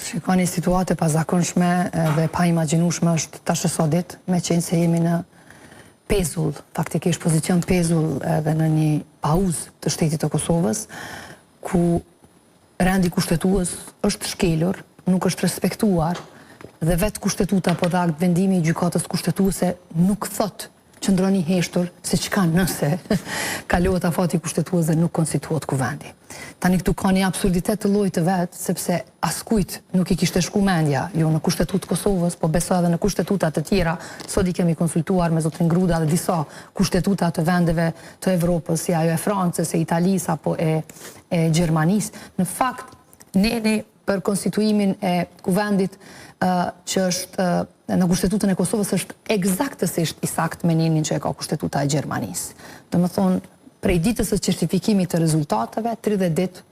Shikoni, situatë e pazakonshme dhe pa imagjinueshme është tash sot ditë, me qenë se jemi në pezull, faktikisht pozicion pezull edhe në një pauzë të shtetit të Kosovës, ku rendi kushtetues është shkelur, nuk është respektuar, dhe vetë kushtetuta po dhe akt vendimi i gjykatës kushtetuese nuk thot qëndroni heshtur se çka nëse kalohet afati kushtetues dhe nuk konstituohet kuvendi. Tani këtu ka një absurditet të llojit të vet, sepse askujt nuk i kishte shku mendja, jo në kushtetutë Kosovës, po besoj edhe në kushtetuta të tjera. Sot i kemi konsultuar me zotrin Gruda dhe disa kushtetuta të vendeve të Evropës, si ajo e Francës, e Italisë apo e Gjermanisë. Në fakt, ne për konstituimin e kuvendit që është në kushtetutën e Kosovës është eksaktësisht i saktë me nimin që e ka kushtetuta e Gjermanisë. Domethënë, prej ditës së certifikimit të rezultateve, 30 ditë,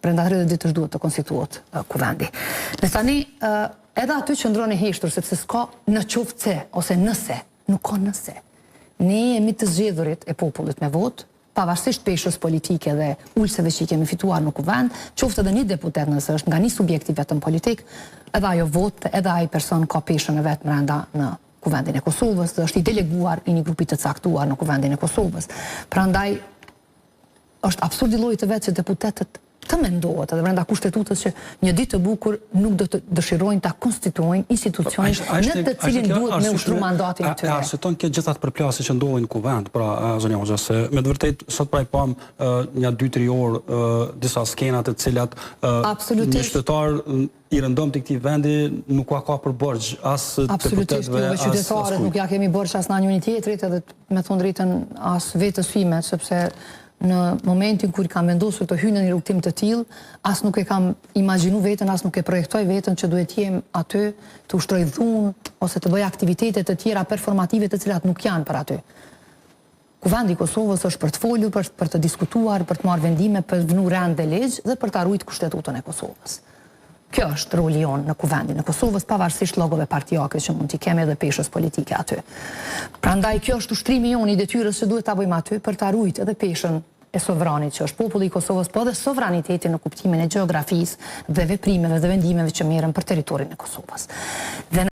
brenda 30 ditësh duhet të konstituohet kuvendi. Në tani, edhe aty qëndron e heshtur, sepse s'ka në qoftë se, ose nëse, nuk ka nëse. Ne jemi të zgjedhurit e popullit me votë, pavarësisht peshës politike dhe ulseve që i kemi fituar në kuvend, qoftë edhe një deputet nëse është nga një subjekti vetëm politik, edhe ajo votë, edhe ai person ka peshën e vetë brenda në kuvendin e Kosovës, dhe është i deleguar i një grupi të caktuar në kuvendin e Kosovës. Prandaj, është absurd i llojit të vetë që deputetët të mendohet edhe brenda kushtetutës që një ditë të bukur nuk do të dëshirojnë ta konstituojnë institucionin në të cilin duhet me ushtru mandatin e tyre. Arsyton këtë gjithat përplasje që ndodhin në kuvend, pra zonja Hoxha, se me të vërtetë sot pra i pam një 2-3 orë disa skenat të cilat një qytetar i rëndom të këtij vendi nuk ka për borxh as deputetëve as qytetarët nuk ja kemi borxh as na njëri tjetrit, edhe me thonë drejtën as vetës sime, sepse në momentin kur kam vendosur të hyj në një rrugtim të tillë, as nuk e kam imagjinu veten, as nuk e projektoj veten që duhet jem aty të ushtroj dhunë ose të bëj aktivitete të tjera performative të cilat nuk janë për aty. Kuvendi i Kosovës është për të folur, për të diskutuar, për të marrë vendime, për të vënë rend dhe ligj dhe për ta ruajtur kushtetutën e Kosovës. Kjo është roli jonë në kuvendin e Kosovës, pavarësisht llogove partijake që mund t'i kemi edhe peshës politike aty. Prandaj kjo është ushtrimi jonë i detyrës që duhet ta bëjmë aty për ta ruajtur edhe peshën e sovranit që është populli i Kosovës, po edhe sovranitetin në kuptimin e gjeografisë dhe veprimeve dhe vendimeve që merren për territorin e Kosovës.